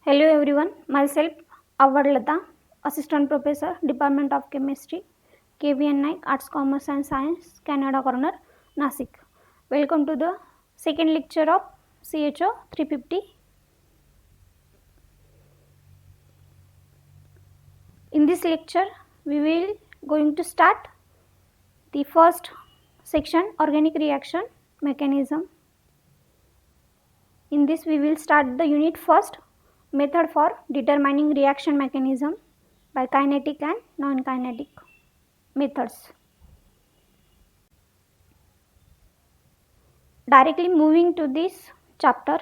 Hello everyone, myself Avadlata, Assistant Professor, Department of Chemistry, KVN Naik, Arts, Commerce and Science, Canada Corner, Nasik. Welcome to the second lecture of CHO 350. In this lecture, we will going to start the first section, organic reaction mechanism. In this, we will start the unit first, method for determining reaction mechanism by kinetic and non-kinetic methods. Directly moving to this chapter,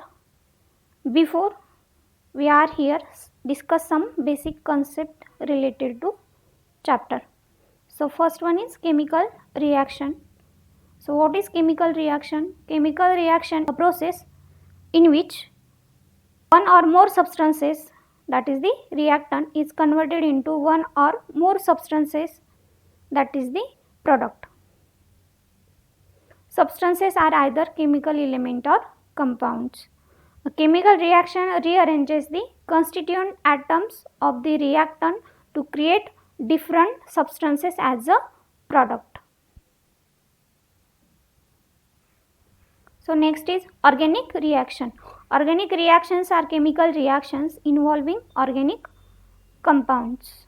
before we are here discuss some basic concept related to chapter. So first one is chemical reaction. So what is chemical reaction? Chemical reaction, a process in which one or more substances, that is the reactant, is converted into one or more substances, that is the product. Substances are either chemical element or compounds. A chemical reaction rearranges the constituent atoms of the reactant to create different substances as a product. So next is organic reaction. Organic reactions are chemical reactions involving organic compounds.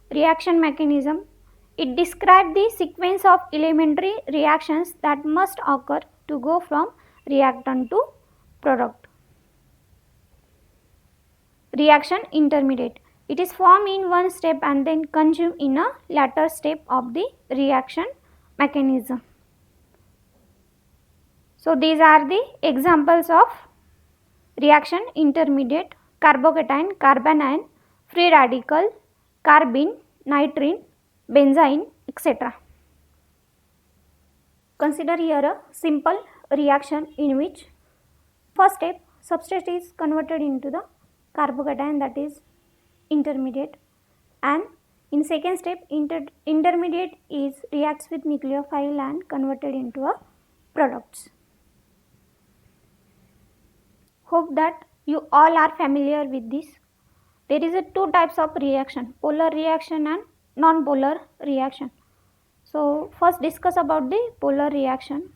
Reaction mechanism. It describes the sequence of elementary reactions that must occur to go from reactant to product. Reaction intermediate. It is formed in one step and then consumed in a later step of the reaction mechanism. So these are the examples of reaction intermediate: carbocation, carbanion, free radical, carbene, nitrene, benzene, etc. Consider here a simple reaction in which first step substrate is converted into the carbocation, that is intermediate, and in second step intermediate is reacts with nucleophile and converted into a products. Hope that you all are familiar with this. There is a two types of reaction, polar reaction and non-polar reaction. So first discuss about the polar reaction.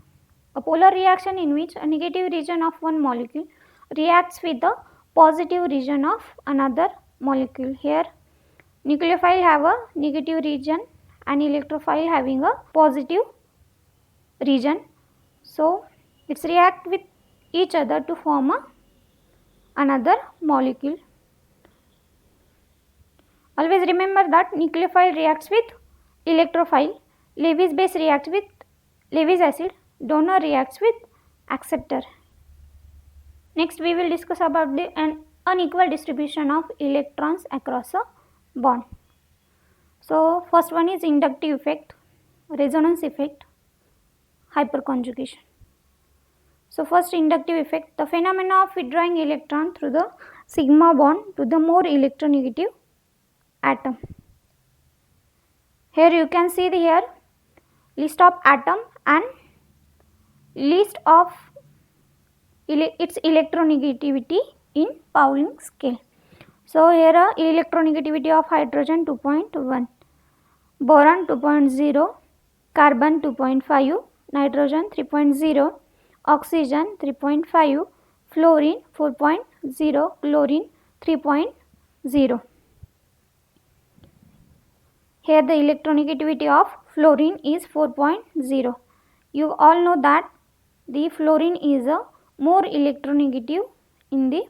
A polar reaction in which a negative region of one molecule reacts with the positive region of another molecule. Here nucleophile have a negative region and electrophile having a positive region. So it's react with each other to form another molecule. Always remember that nucleophile reacts with electrophile, Lewis base reacts with Lewis acid, donor reacts with acceptor. Next we will discuss about the unequal distribution of electrons across a bond. So first one is inductive effect, resonance effect, hyperconjugation. So first inductive effect, the phenomena of withdrawing electron through the sigma bond to the more electronegative atom. Here you can see here list of atom and list of its electronegativity in Pauling scale. So here electronegativity of hydrogen 2.1, boron 2.0, carbon 2.5, nitrogen 3.0, oxygen 3.5, fluorine 4.0, chlorine 3.0. Here the electronegativity of fluorine is 4.0. You all know that the fluorine is a more electronegative in the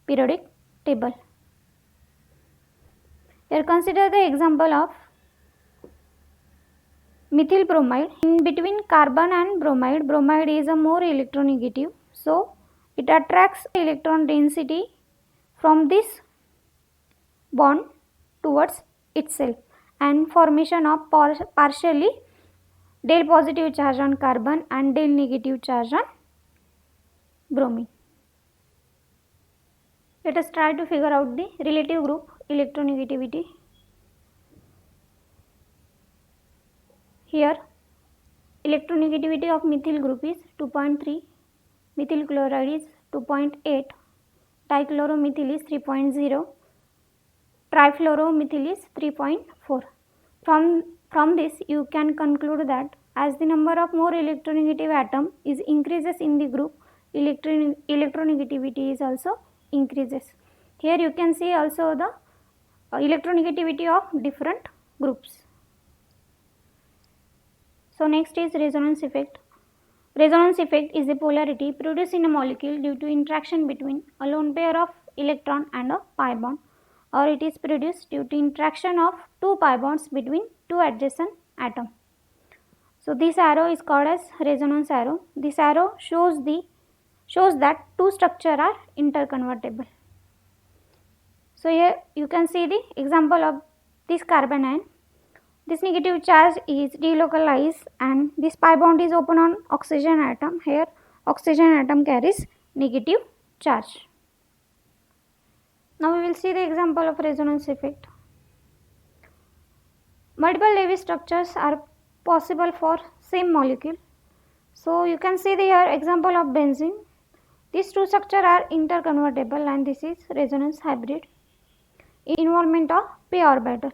periodic table. Here consider the example of methyl bromide. In between carbon and bromide, bromide is a more electronegative. So it attracts electron density from this bond towards itself and formation of partially del positive charge on carbon and del negative charge on bromine. Let us try to figure out the relative group electronegativity. Here electronegativity of methyl group is 2.3, methyl chloride is 2.8, Trichloromethyl is 3.0. Trifluoromethyl is 3.4. From this you can conclude that as the number of more electronegative atom is increases in the group, electronegativity is also increases. Here you can see also the electronegativity of different groups. So next is resonance effect. Resonance effect is the polarity produced in a molecule due to interaction between a lone pair of electron and a pi bond, or it is produced due to interaction of two pi bonds between two adjacent atoms. So this arrow is called as resonance arrow. This arrow shows that two structures are interconvertible. So here you can see the example of this carbon ion. This negative charge is delocalized and this pi bond is open on oxygen atom. Here oxygen atom carries negative charge. Now we will see the example of resonance effect. Multiple Lewis structures are possible for same molecule. So you can see the here example of benzene. These two structures are interconvertible and this is resonance hybrid. Involvement of p orbital.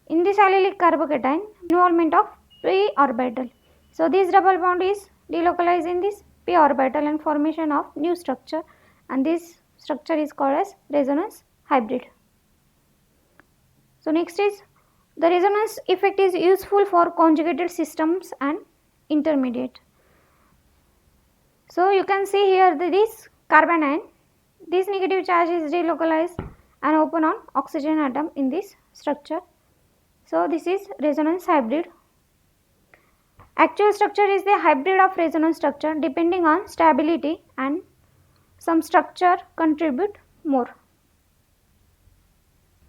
In this allylic carbocation, involvement of p orbital. So this double bond is delocalized in this p orbital and formation of new structure, and this structure is called as resonance hybrid. So next is the resonance effect is useful for conjugated systems and intermediate. So you can see here this carbon ion, this negative charge is delocalized and open on oxygen atom in this structure. So this is resonance hybrid. Actual structure is the hybrid of resonance structure depending on stability, and some structure contribute more.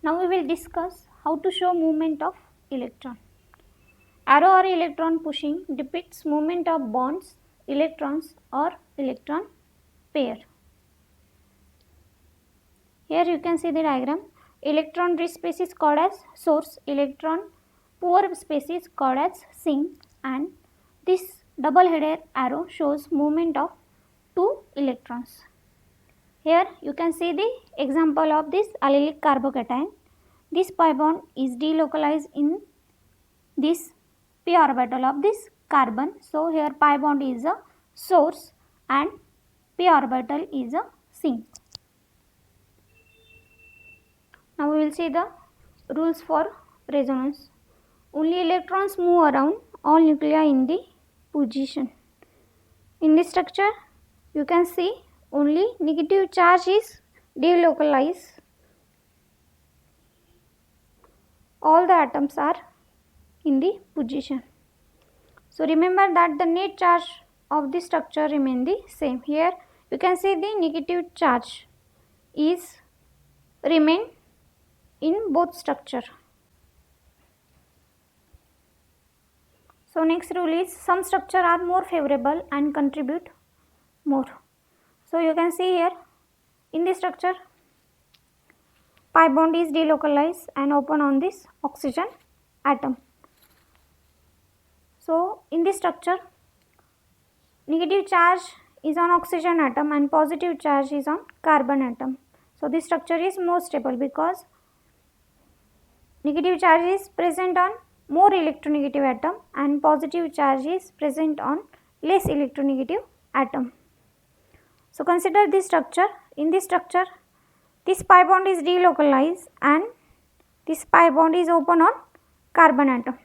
Now we will discuss how to show movement of electron. Arrow or electron pushing depicts movement of bonds, electrons or electron pair. Here you can see the diagram. Electron rich space is called as source, electron poor space is called as sink, and this double headed arrow shows movement of two electrons. Here you can see the example of this allylic carbocation. This pi bond is delocalized in this p orbital of this carbon. So here pi bond is a source and p orbital is a sink. Now we will see the rules for resonance. Only electrons move around all nuclei in the position. In this structure you can see only negative charge is delocalized. All the atoms are in the position. So remember that the net charge of the structure remain the same. Here you can see the negative charge is remain in both structure. So next rule is some structure are more favorable and contribute more. So you can see here in this structure pi bond is delocalized and open on this oxygen atom. So in this structure negative charge is on oxygen atom and positive charge is on carbon atom. So this structure is more stable because negative charge is present on more electronegative atom and positive charge is present on less electronegative atom. So consider this structure. In this structure this pi bond is delocalized and this pi bond is open on carbon atom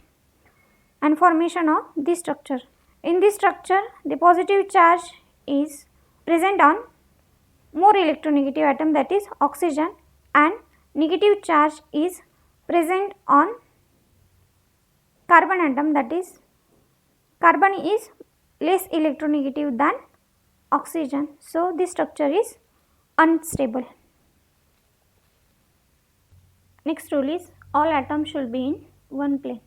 and formation of this structure. In this structure the positive charge is present on more electronegative atom, that is oxygen, and negative charge is present on carbon atom, that is carbon is less electronegative than oxygen. So this structure is unstable. Next rule is all atoms should be in one plane.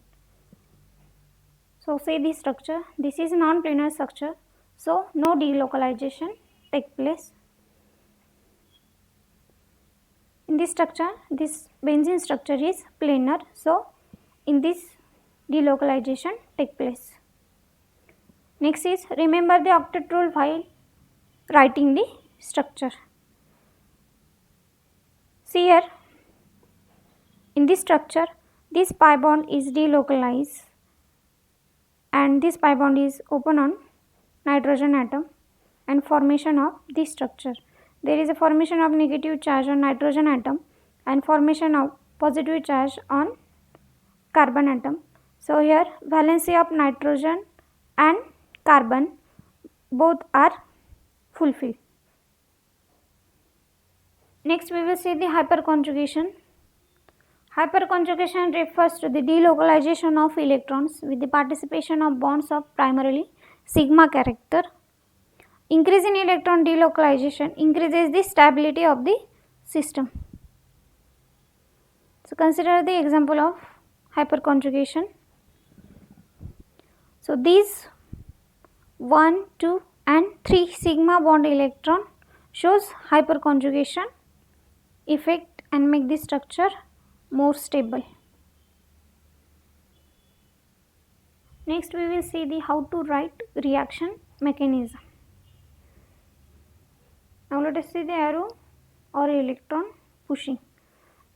So say this structure, this is non-planar structure, so no delocalization take place. In this structure, this benzene structure is planar, so in this delocalization take place. Next is remember the octet rule while writing the structure. See here, in this structure, this pi bond is delocalized and this pi bond is open on nitrogen atom and formation of this structure. There is a formation of negative charge on nitrogen atom and formation of positive charge on carbon atom. So here valency of nitrogen and carbon both are fulfilled. Next we will see the hyperconjugation. Hyperconjugation refers to the delocalization of electrons with the participation of bonds of primarily sigma character. Increase in electron delocalization increases the stability of the system. So consider the example of hyperconjugation. So these 1, 2 and 3 sigma bond electron shows hyperconjugation effect and make the structure more stable. Next we will see the how to write reaction mechanism. Now let us see the arrow or electron pushing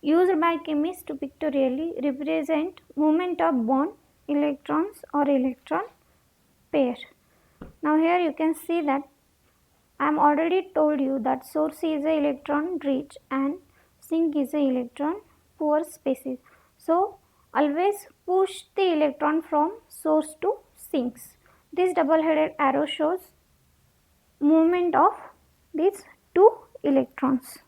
used by chemists to pictorially represent movement of bond electrons or electron pair. Now here you can see that I am already told you that source is a electron rich and sink is a electron poor species. So always push the electron from source to sinks. This double headed arrow shows movement of these two electrons.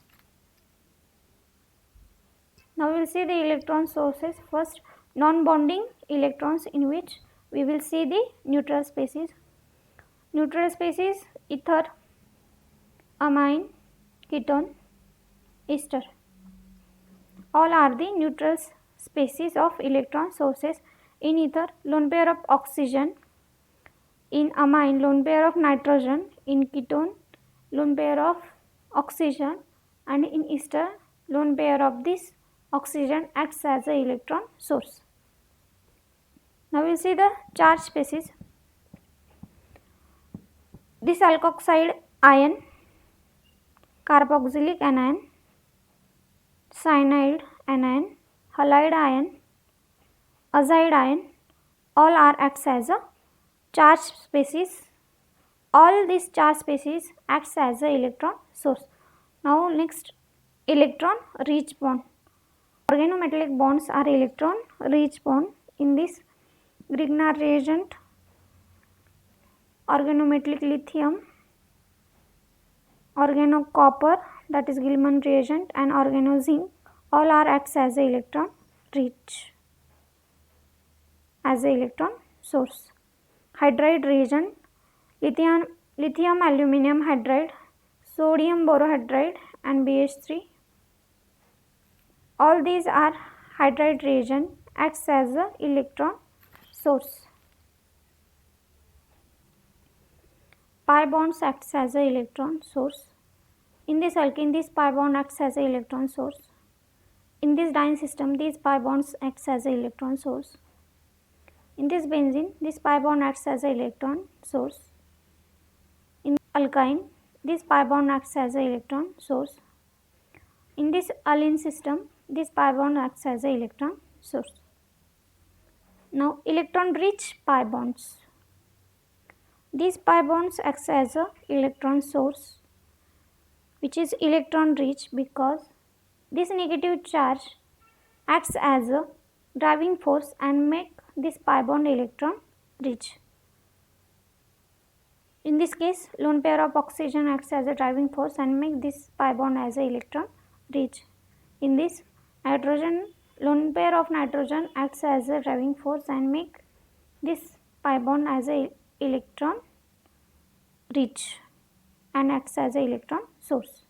Now we will see the electron sources. First, non-bonding electrons, in which we will see the neutral species. Neutral species: ether, amine, ketone, ester. All are the neutral species of electron sources. In ether, lone pair of oxygen. In amine, lone pair of nitrogen. In ketone, lone pair of oxygen. And in ester, lone pair of this oxygen acts as a electron source. Now we will see the charge species. This alkoxide ion, carboxylic anion, cyanide anion, halide ion, azide ion, all are acts as a charge species. All these charge species acts as a electron source. Now next, electron rich bond. Organometallic bonds are electron rich bond. In this Grignard reagent, organometallic lithium, organocopper, that is Gilman reagent, and organozinc, all are acts as a electron rich as a electron source. Hydride reagent, lithium aluminum hydride, sodium borohydride and BH3. All these are hydride reagent, acts as a electron source. Pi bonds acts as a electron source. In this alkene, this pi bond acts as a electron source. In this diene system, these pi bonds acts as a electron source. In this benzene, this pi bond acts as a electron source. In alkyne, this pi bond acts as a electron source. In this alene system, this pi bond acts as a electron source. Now electron rich pi bonds. These pi bonds acts as a electron source, which is electron rich because this negative charge acts as a driving force and make this pi bond electron rich. In this case, lone pair of oxygen acts as a driving force and make this pi bond as a electron rich. In this nitrogen, lone pair of nitrogen acts as a driving force and make this pi bond as a electron rich and acts as a electron source.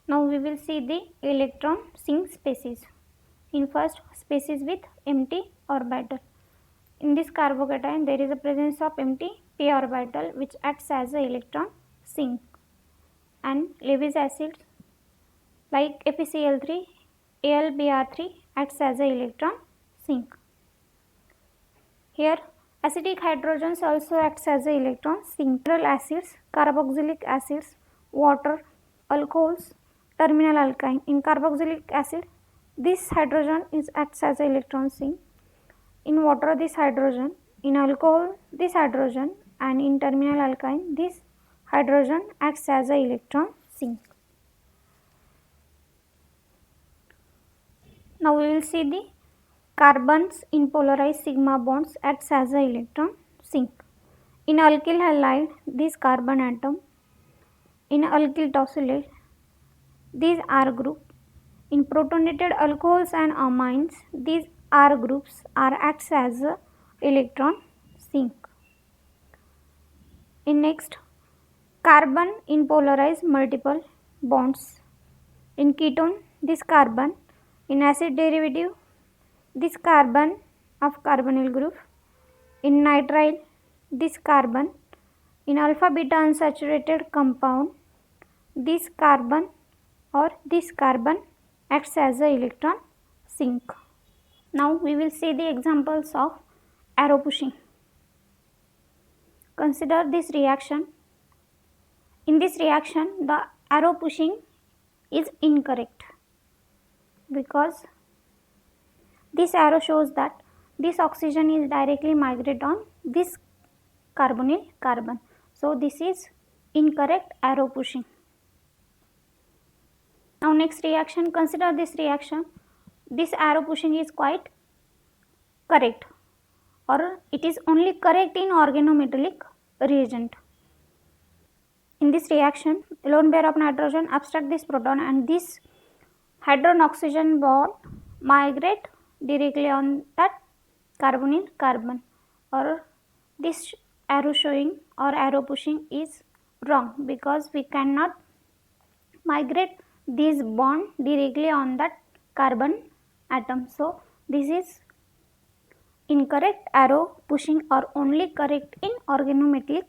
Now we will see the electron sink species. In first, species with empty orbital. In this carbocation, there is a presence of empty p orbital which acts as a electron sink, and Lewis acids like FeCl3, AlBr3 acts as a electron sink. Here acidic hydrogens also acts as a electron sink. Mineral acids, carboxylic acids, water, alcohols, terminal alkyne. In carboxylic acid, this hydrogen acts as an electron sink. In water, this hydrogen. In alcohol, this hydrogen, and in terminal alkyne, this hydrogen acts as an electron sink. Now we will see the carbons in polarized sigma bonds acts as an electron sink. In alkyl halide, this carbon atom. In alkyl tosylate, these R group. In protonated alcohols and amines, these R groups are acts as a electron sink. In next, carbon in polarized multiple bonds. In ketone, this carbon. In acid derivative, this carbon of carbonyl group. In nitrile, this carbon. In alpha beta unsaturated compound, this carbon or this carbon acts as a electron sink. Now we will see the examples of arrow pushing. Consider this reaction. In this reaction, the arrow pushing is incorrect because this arrow shows that this oxygen is directly migrate on this carbonyl carbon. So this is incorrect arrow pushing. Now next reaction, consider this reaction. This arrow pushing is quite correct, or it is only correct in organometallic reagent. In this reaction, lone pair of nitrogen abstract this proton and this hydrogen oxygen bond migrate directly on that carbonyl carbon, or this arrow showing or arrow pushing is wrong because we cannot migrate this bond directly on that carbon atom. So this is incorrect arrow pushing or only correct in organometallic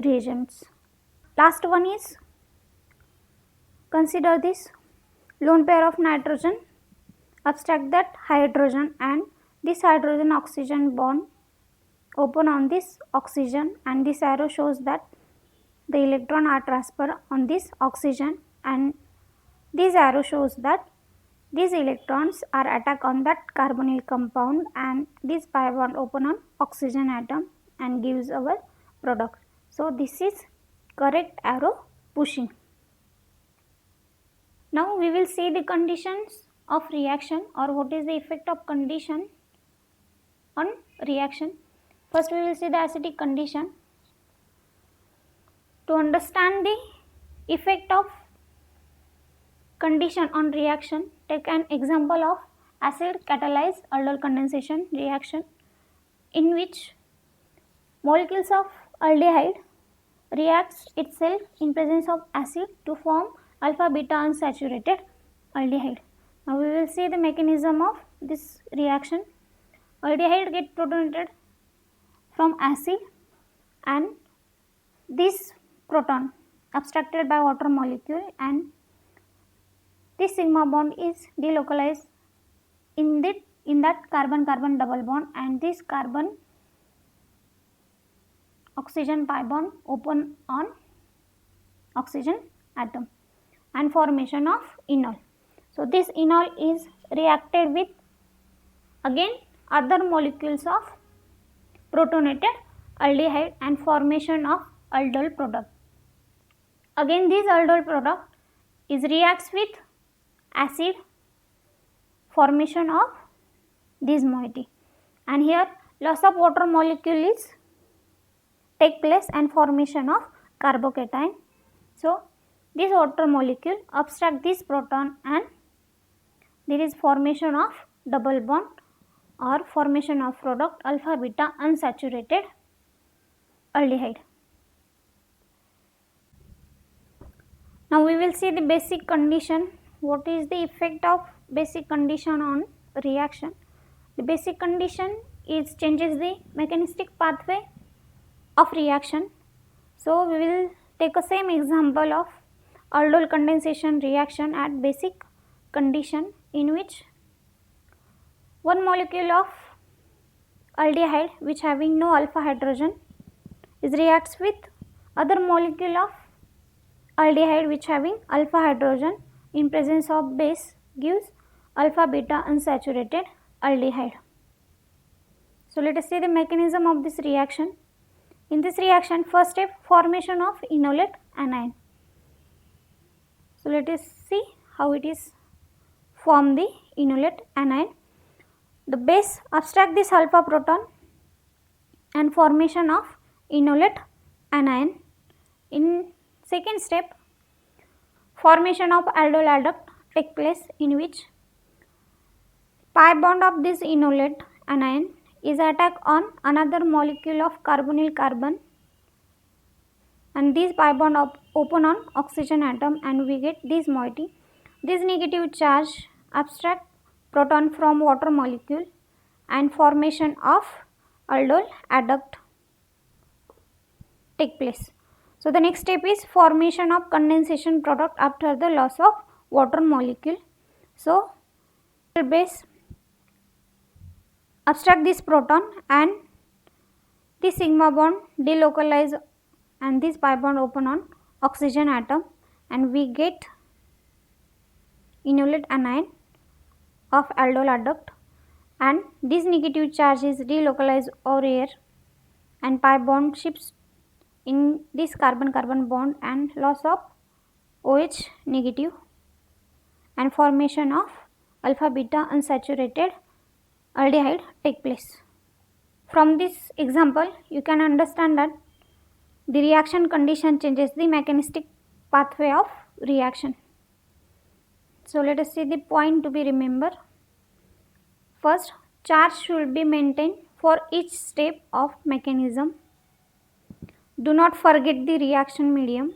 reagents. Last one is, consider this lone pair of nitrogen abstract that hydrogen and this hydrogen oxygen bond open on this oxygen, and this arrow shows that the electron are transferred on this oxygen, and this arrow shows that these electrons are attack on that carbonyl compound and this pi bond open on oxygen atom and gives our product. So this is correct arrow pushing. Now we will see the conditions of reaction, or what is the effect of condition on reaction. First we will see the acidic condition. To understand the effect of condition on reaction, take an example of acid catalyzed aldol condensation reaction, in which molecules of aldehyde reacts itself in presence of acid to form alpha beta unsaturated aldehyde. Now we will see the mechanism of this reaction. Aldehyde get protonated from acid and this proton abstracted by water molecule, and this sigma bond is delocalized in that carbon-carbon double bond, and this carbon oxygen pi bond open on oxygen atom and formation of enol. So this enol is reacted with again other molecules of protonated aldehyde and formation of aldol product. Again this aldol product is reacts with acid, formation of this moiety, and here loss of water molecule is take place and formation of carbocation. So this water molecule abstract this proton and there is formation of double bond or formation of product alpha beta unsaturated aldehyde. Now we will see the basic condition. What is the effect of basic condition on reaction? The basic condition is changes the mechanistic pathway of reaction. So we will take a same example of aldol condensation reaction at basic condition, in which one molecule of aldehyde which having no alpha hydrogen is reacts with other molecule of aldehyde which having alpha hydrogen in presence of base gives alpha beta unsaturated aldehyde. So let us see the mechanism of this reaction. In this reaction, first step, formation of enolate anion. So let us see how it is form the enolate anion. The base abstract this alpha proton and formation of enolate anion. In second step, formation of aldol adduct take place, in which pi bond of this enolate anion is attacked on another molecule of carbonyl carbon, and this pi bond open on oxygen atom, and we get this moiety. This negative charge abstract proton from water molecule and formation of aldol adduct take place. So the next step is formation of condensation product after the loss of water molecule. So base abstract this proton and this sigma bond delocalize and this pi bond open on oxygen atom, and we get enolate anion of aldol adduct, and this negative charge is delocalized over here and pi bond shifts in this carbon carbon bond and loss of OH negative and formation of alpha beta unsaturated aldehyde take place. From this example you can understand that the reaction condition changes the mechanistic pathway of reaction. So let us see the point to be remembered. First, charge should be maintained for each step of mechanism. Do not forget the reaction medium.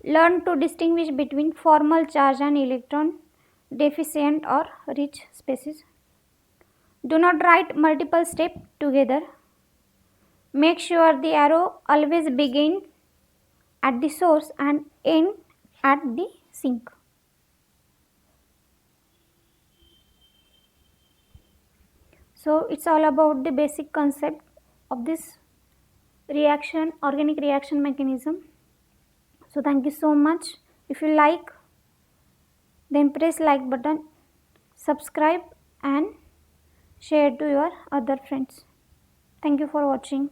Learn to distinguish between formal charge and electron deficient or rich species. Do not write multiple steps together. Make sure the arrow always begin at the source and end at the sink. So it's all about the basic concept of this reaction, organic reaction mechanism. So thank you so much. If you like, then press like button, subscribe and share to your other friends. Thank you for watching.